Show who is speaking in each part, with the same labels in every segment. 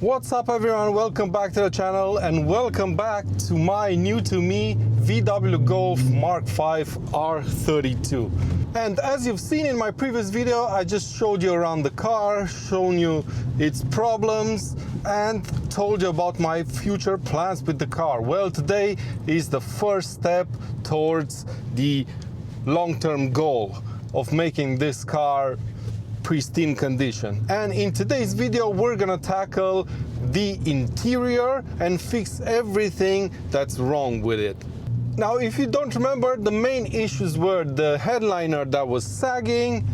Speaker 1: What's up everyone, welcome back to the channel and welcome back to my new to me VW Golf Mark 5 R32. And as you've seen in my previous video, I just showed you around the car, shown you its problems and told you about my future plans with the car. Well, today is the first step towards the long-term goal of making this car pristine condition. And in today's video we're gonna tackle the interior and fix everything that's wrong with it. Now, if you don't remember, the main issues were the headliner that was sagging,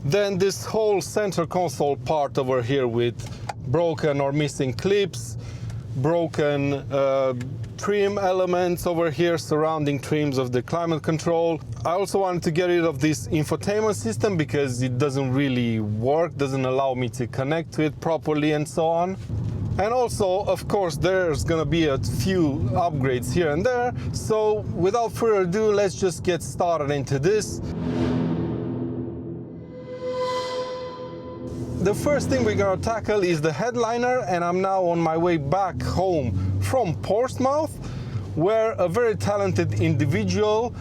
Speaker 1: then this whole center console part over here with broken or missing clips, broken trim elements over here surrounding trims of the climate control. I also wanted to get rid of this infotainment system because it doesn't really work, doesn't allow me to connect to it properly and so on. And also, of course, there's gonna be a few upgrades here and there. So without further ado, let's just get started into this. The first thing we're gonna tackle is the headliner, and I'm now on my way back home from Portsmouth, where a very talented individual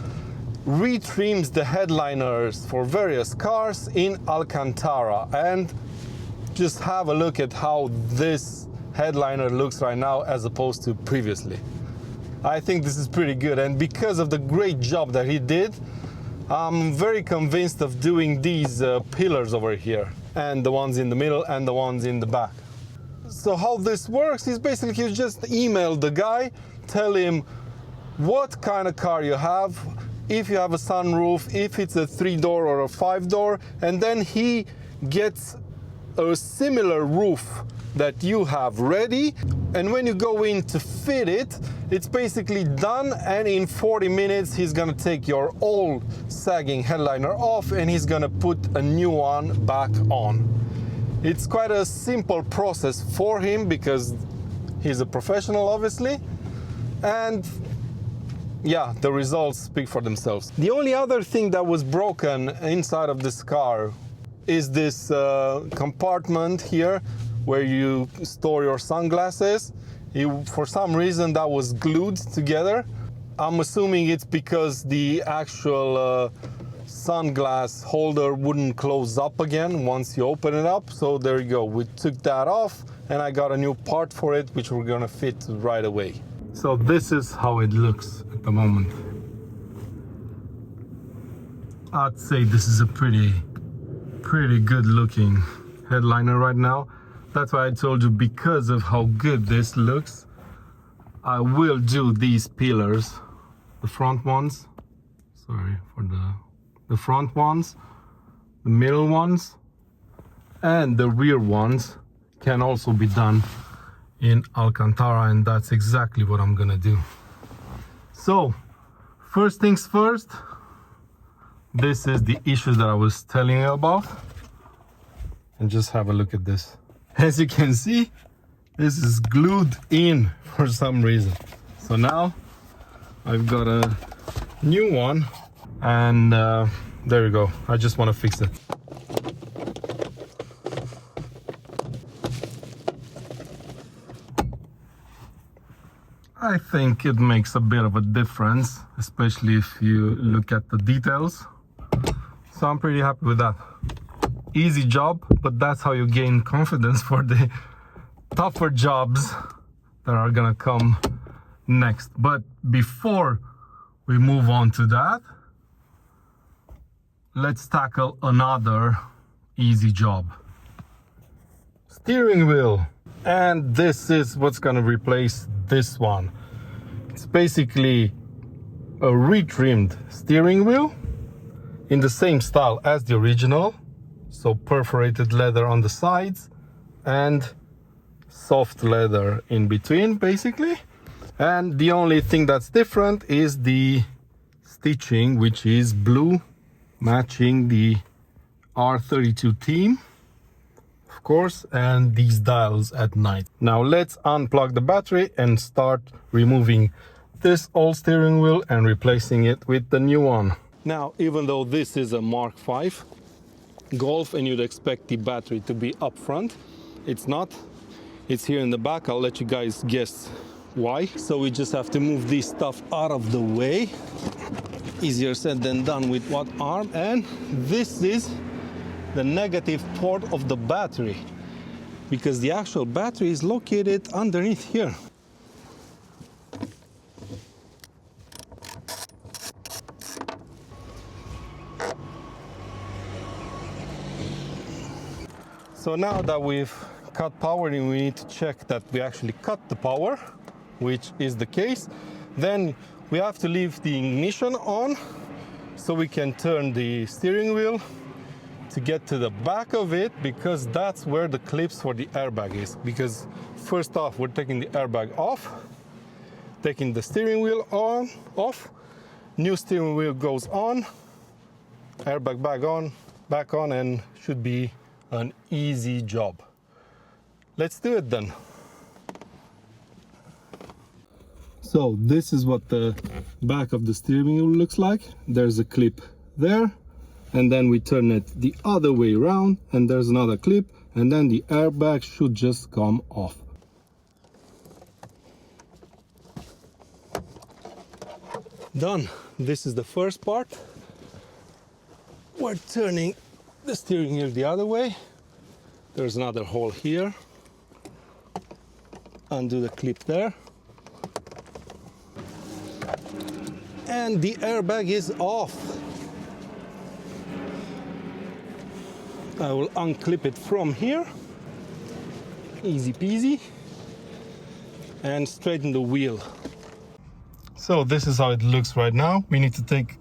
Speaker 1: retrims the headliners for various cars in Alcantara. And just have a look at how this headliner looks right now as opposed to previously. I think this is pretty good, and because of the great job that he did, I'm very convinced of doing these pillars over here, and the ones in the middle and the ones in the back. So how this works is basically you just email the guy, tell him what kind of car you have, if you have a sunroof, if it's a 3-door or a 5-door, and then he gets a similar roof that you have ready, and when you go in to fit it, it's basically done, and in 40 minutes he's gonna take your old sagging headliner off and he's gonna put a new one back on. It's quite a simple process for him because he's a professional, obviously, and yeah, the results speak for themselves. The only other thing that was broken inside of this car is this compartment here where you store your sunglasses. For some reason that was glued together. I'm assuming it's because the actual sunglass holder wouldn't close up again once you open it up. So there you go, we took that off and I got a new part for it which we're gonna fit right away. So this is how it looks at the moment. I'd say this is a pretty good looking headliner right now. That's why I told you, because of how good this looks, I will do these pillars, the front ones, sorry for the front ones, the middle ones, and the rear ones can also be done in Alcantara, and that's exactly what I'm gonna do. So first things first, this is the issues that I was telling you about, and just have a look at this. As you can see, this is glued in for some reason. So now I've got a new one, and there you go. I just want to fix it. I think it makes a bit of a difference, especially if you look at the details. So I'm pretty happy with that. Easy job, but that's how you gain confidence for the tougher jobs that are gonna come next. But before we move on to that, let's tackle another easy job. Steering wheel. And this is what's gonna replace this one. It's basically a retrimmed steering wheel in the same style as the original. So perforated leather on the sides and soft leather in between, basically. And the only thing that's different is the stitching, which is blue, matching the R32 theme, of course, and these dials at night. Now let's unplug the battery and start removing this old steering wheel and replacing it with the new one. Now, even though this is a Mark 5 Golf and you'd expect the battery to be up front, it's not. It's here in the back. I'll let you guys guess why. So we just have to move this stuff out of the way. Easier said than done with one arm. And this is the negative port of the battery, because the actual battery is located underneath here. So now that we've cut power, we need to check that we actually cut the power, which is the case. Then we have to leave the ignition on so we can turn the steering wheel to get to the back of it, because that's where the clips for the airbag is. Because first off, we're taking the airbag off, taking the steering wheel off, new steering wheel goes on, airbag back on, and should be an easy job. Let's do it then. So this is what the back of the steering wheel looks like. There's a clip there, and then we turn it the other way around, and there's another clip, and then the airbag should just come off. Done. This is the first part. We're turning the steering wheel the other way. There's another hole here. Undo the clip there. And the airbag is off. I will unclip it from here. Easy peasy. And straighten the wheel. So this is how it looks right now. We need to take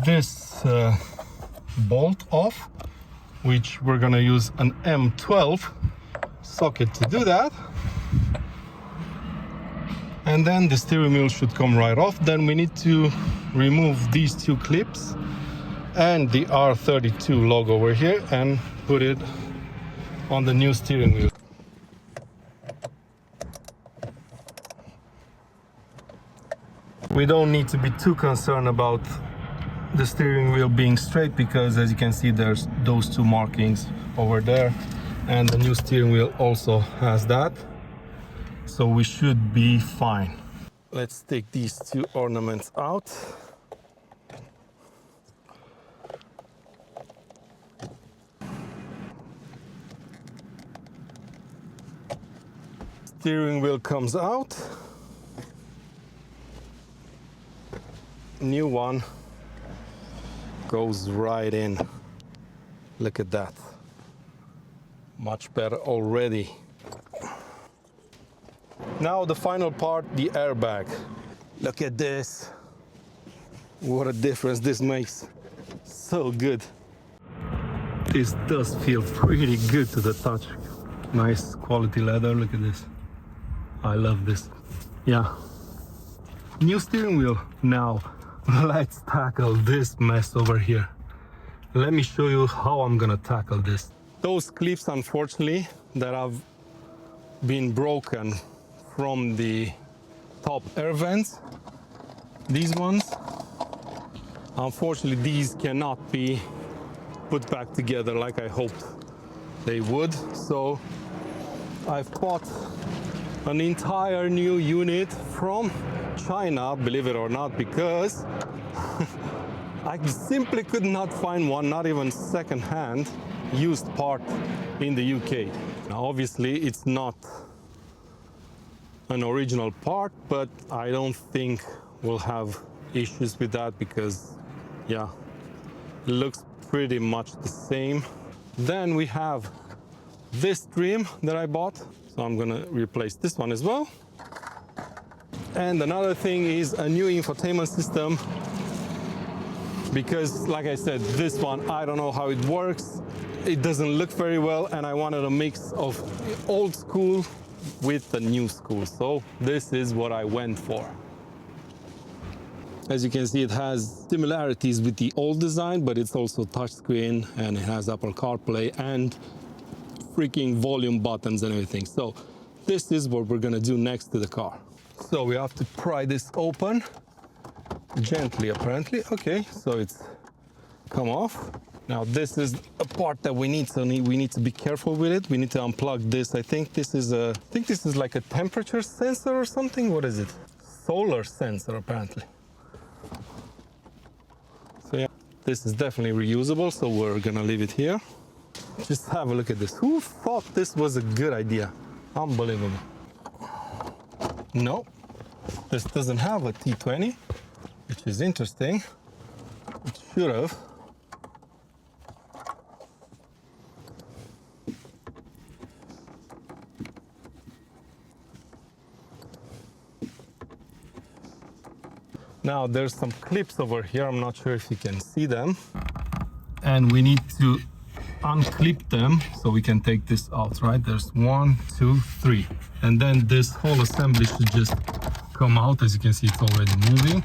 Speaker 1: this bolt off, which we're gonna use an M12 socket to do that. And then the steering wheel should come right off. Then we need to remove these two clips and the R32 logo over here and put it on the new steering wheel. We don't need to be too concerned about the steering wheel being straight, because as you can see, there's those two markings over there, and the new steering wheel also has that, so we should be fine. Let's take these two ornaments out. Steering wheel comes out. New one goes right in. Look at that. Much better already. Now the final part, the airbag. Look at this. What a difference this makes. So good. This does feel pretty good to the touch. Nice quality leather, look at this. I love this. Yeah. New steering wheel. Now let's tackle this mess over here. Let me show you how I'm gonna tackle this. Those clips, unfortunately, that have been broken from the top air vents, these ones, unfortunately these cannot be put back together like I hoped they would. So I've bought an entire new unit from China, believe it or not, because I simply could not find one, not even second-hand used part in the UK. Now obviously it's not an original part, but I don't think we'll have issues with that, because yeah, it looks pretty much the same. Then we have this trim that I bought, so I'm gonna replace this one as well. And another thing is a new infotainment system, because like I said, this one, I don't know how it works. It doesn't look very well, and I wanted a mix of old school with the new school. So this is what I went for. As you can see, it has similarities with the old design, but it's also touchscreen, and it has Apple CarPlay and freaking volume buttons and everything. So this is what we're gonna do next to the car. So we have to pry this open gently, apparently. Okay, so it's come off. Now this is a part that we need to be careful with it. We need to unplug this. I think this is like a temperature sensor or something. What is it? Solar sensor apparently. So yeah, this is definitely reusable, so we're gonna leave it here. Just have a look at this. Who thought this was a good idea? Unbelievable. No, this doesn't have a T20, which is interesting. It should have. Now there's some clips over here. I'm not sure if you can see them. And we need to unclip them so we can take this out, right? There's 1, 2, 3. And then this whole assembly should just come out. As you can see, it's already moving.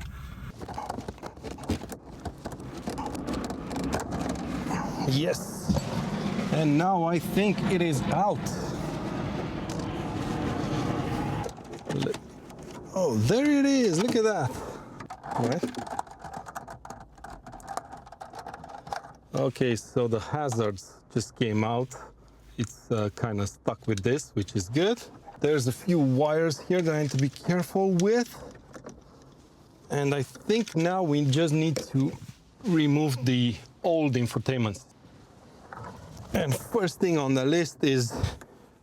Speaker 1: Yes. And now I think it is out. Oh, there it is. Look at that. Right. Okay, so the hazards just came out. It's kind of stuck with this, which is good. There's a few wires here that I need to be careful with. And I think now we just need to remove the old infotainment. And first thing on the list is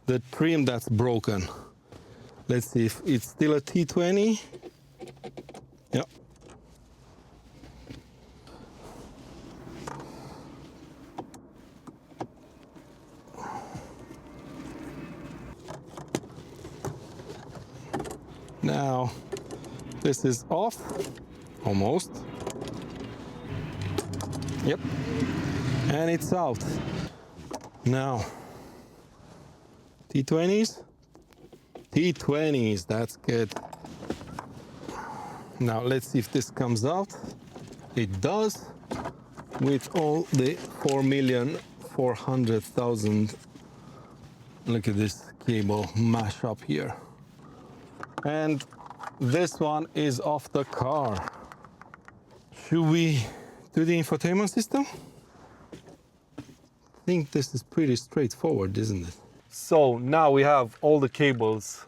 Speaker 1: the trim that's broken. Let's see if it's still a T20. Yep. Now, this is off, almost. Yep, and it's out. Now, T20s? T20s, that's good. Now, let's see if this comes out. It does, with all the 4,400,000. Look at this cable mash up here. And this one is off the car. Should we do the infotainment system? I think this is pretty straightforward, isn't it? So now we have all the cables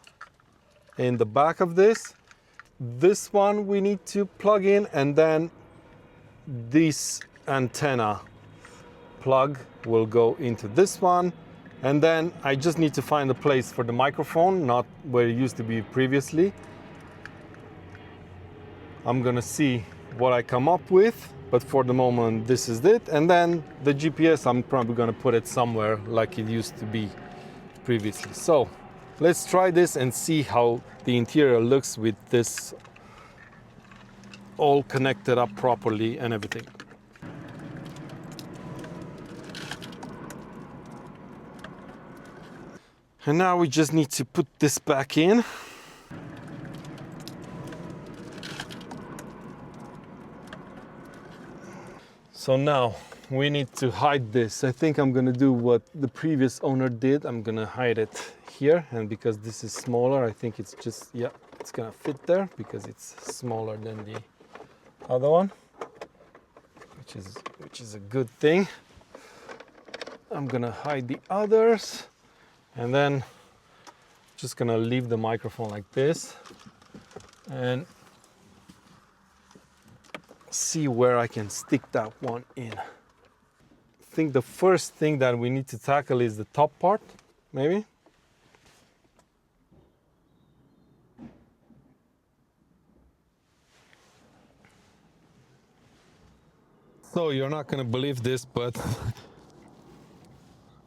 Speaker 1: in the back of this. This one we need to plug in, and then this antenna plug will go into this one. And then I just need to find a place for the microphone, not where it used to be previously. I'm gonna see what I come up with, but for the moment this is it. And then the GPS, I'm probably gonna put it somewhere like it used to be previously. So let's try this and see how the interior looks with this all connected up properly and everything. And now we just need to put this back in. So now we need to hide this. I think I'm gonna do what the previous owner did. I'm gonna hide it here, and because this is smaller, I think it's just, yeah, it's gonna fit there because it's smaller than the other one, which is a good thing. I'm gonna hide the others. And then just gonna leave the microphone like this and see where I can stick that one in. I think the first thing that we need to tackle is the top part, maybe. So you're not gonna believe this, but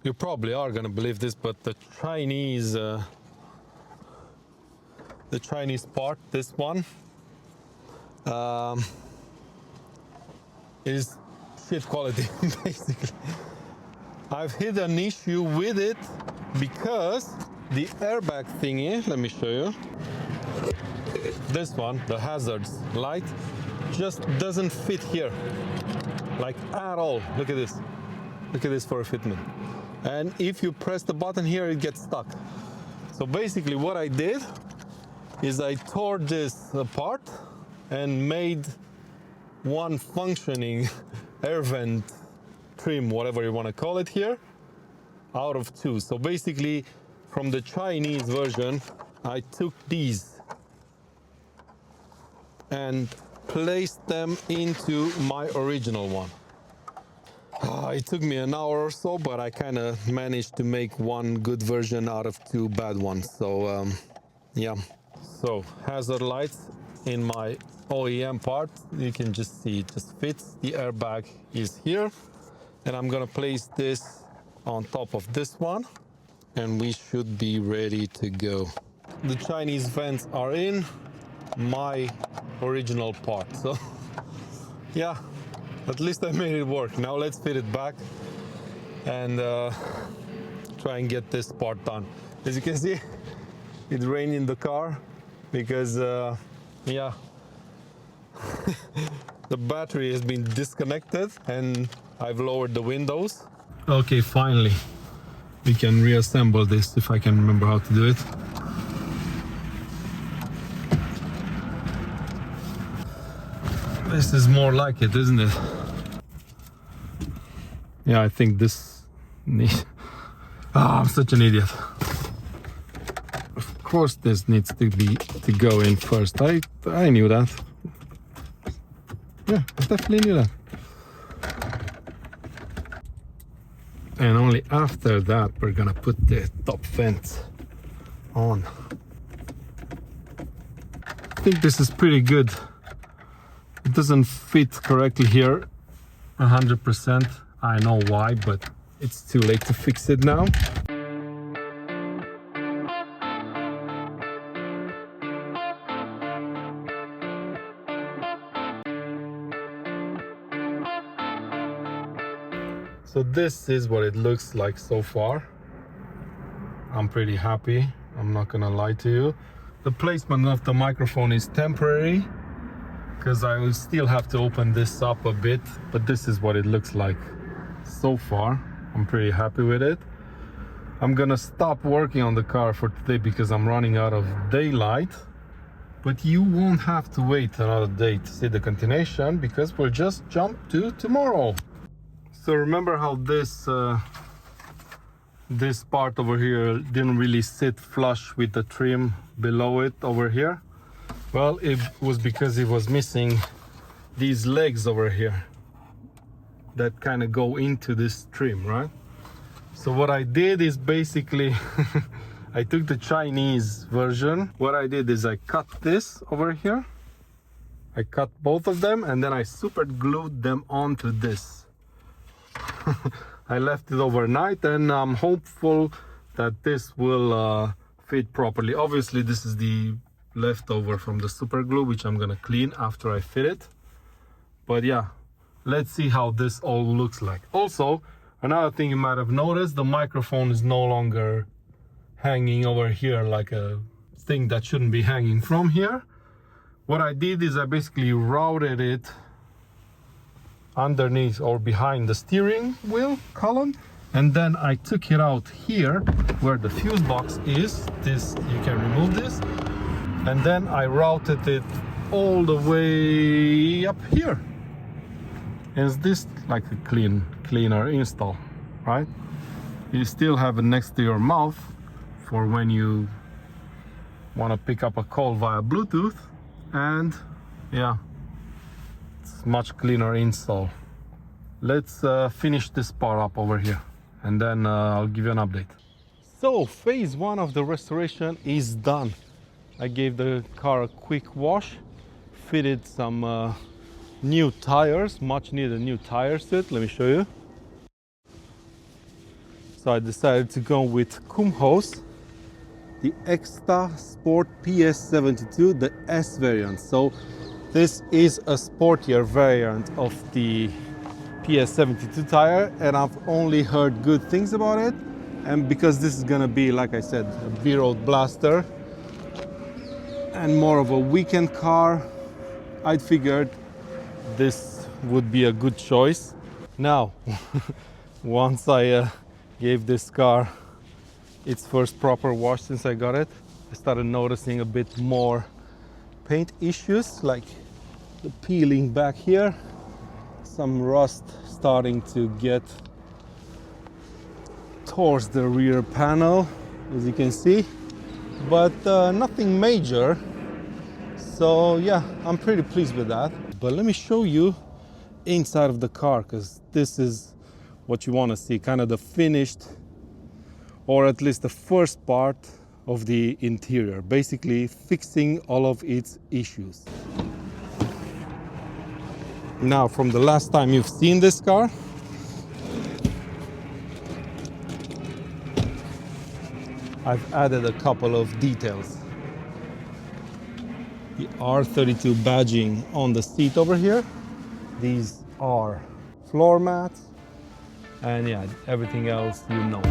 Speaker 1: you probably are gonna believe this, but the Chinese part, this one, is shit quality, basically. I've hit an issue with it because the airbag thingy, let me show you. This one, the hazards light, just doesn't fit here, like at all. Look at this. Look at this for a fitment. And if you press the button here, it gets stuck. So basically what I did is I tore this apart and made one functioning air vent trim, whatever you want to call it here, out of 2. So basically from the Chinese version I took these and placed them into my original one. It took me an hour or so, but I kind of managed to make one good version out of 2 bad ones. So yeah. So hazard lights in my OEM part, you can just see it just fits. The airbag is here, and I'm gonna place this on top of this one, and we should be ready to go. The Chinese vents are in my original part, so yeah, at least I made it work. Now let's fit it back and try and get this part done. As you can see, it's raining in the car because yeah, the battery has been disconnected and I've lowered the windows. Okay, finally we can reassemble this, if I can remember how to do it. This is more like it, isn't it? Yeah, I think this needs... I'm such an idiot. Of course this needs to go in first. I knew that. Yeah, I definitely knew that. And only after that we're gonna put the top vent on. I think this is pretty good. It doesn't fit correctly here 100%. I know why, but it's too late to fix it now. So this is what it looks like so far. I'm pretty happy, I'm not gonna lie to you. The placement of the microphone is temporary because I will still have to open this up a bit, but this is what it looks like so far. I'm pretty happy with it. I'm gonna stop working on the car for today because I'm running out of daylight, but you won't have to wait another day to see the continuation because we'll just jump to tomorrow. So remember how this part over here didn't really sit flush with the trim below it over here? Well, it was because it was missing these legs over here that kind of go into this trim, right? So what I did is basically I took the Chinese version. What I did is I cut this over here. I cut both of them and then I super glued them onto this. I left it overnight and I'm hopeful that this will fit properly. Obviously this is the leftover from the super glue, which I'm gonna clean after I fit it. But yeah, let's see how this all looks like. Also, another thing you might have noticed, the microphone is no longer hanging over here like a thing that shouldn't be hanging from here. What I did is I basically routed it underneath or behind the steering wheel column, and then I took it out here where the fuse box is. This, you can remove this, and then I routed it all the way up here. Is this like a cleaner install, right? You still have it next to your mouth for when you want to pick up a call via Bluetooth, and yeah, it's much cleaner install. Let's finish this part up over here and then I'll give you an update. So phase 1 of the restoration is done. I gave the car a quick wash, fitted some new tires, much needed new tires to it. Let me show you. So I decided to go with Kumho's, the Extra Sport PS72, the S variant. So this is a sportier variant of the PS72 tire, and I've only heard good things about it. And because this is gonna be, like I said, a B-road blaster and more of a weekend car, I figured this would be a good choice. Now, once I gave this car its first proper wash since I got it, I started noticing a bit more paint issues, like the peeling back here. some rust starting to get towards the rear panel, as you can see, but nothing major. So yeah, I'm pretty pleased with that. But let me show you inside of the car, because this is what you want to see, kind of the finished, or at least the first part of the interior, basically fixing all of its issues. Now, from the last time you've seen this car, I've added a couple of details. The R32 badging on the seat over here. These are floor mats, and yeah, everything else you know.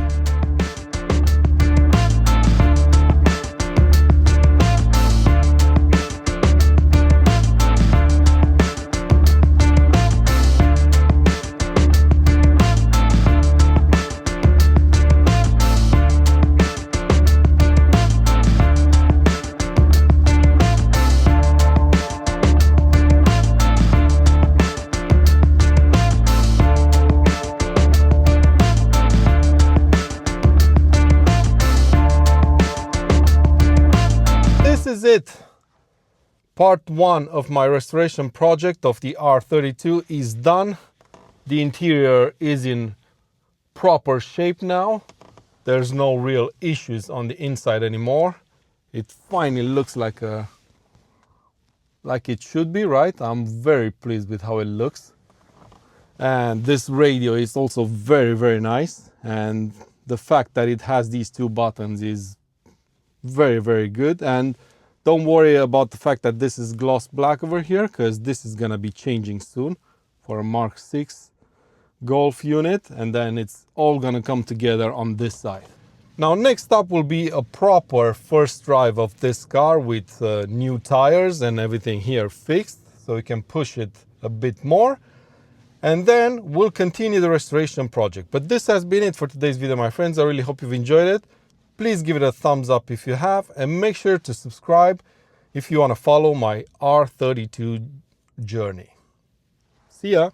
Speaker 1: This is it. Part 1 of my restoration project of the R32 is done. The interior is in proper shape now. There's no real issues on the inside anymore. It finally looks like it should be, right? I'm very pleased with how it looks. And this radio is also very, very nice. And the fact that it has these 2 buttons is very, very good. And don't worry about the fact that this is gloss black over here, because this is gonna be changing soon for a Mark 6 Golf unit, and then it's all gonna come together on this side. Now, next up will be a proper first drive of this car with new tires and everything here fixed, so we can push it a bit more. And then we'll continue the restoration project. But this has been it for today's video, my friends. I really hope you've enjoyed it. Please give it a thumbs up if you have, and make sure to subscribe if you want to follow my R32 journey. See ya!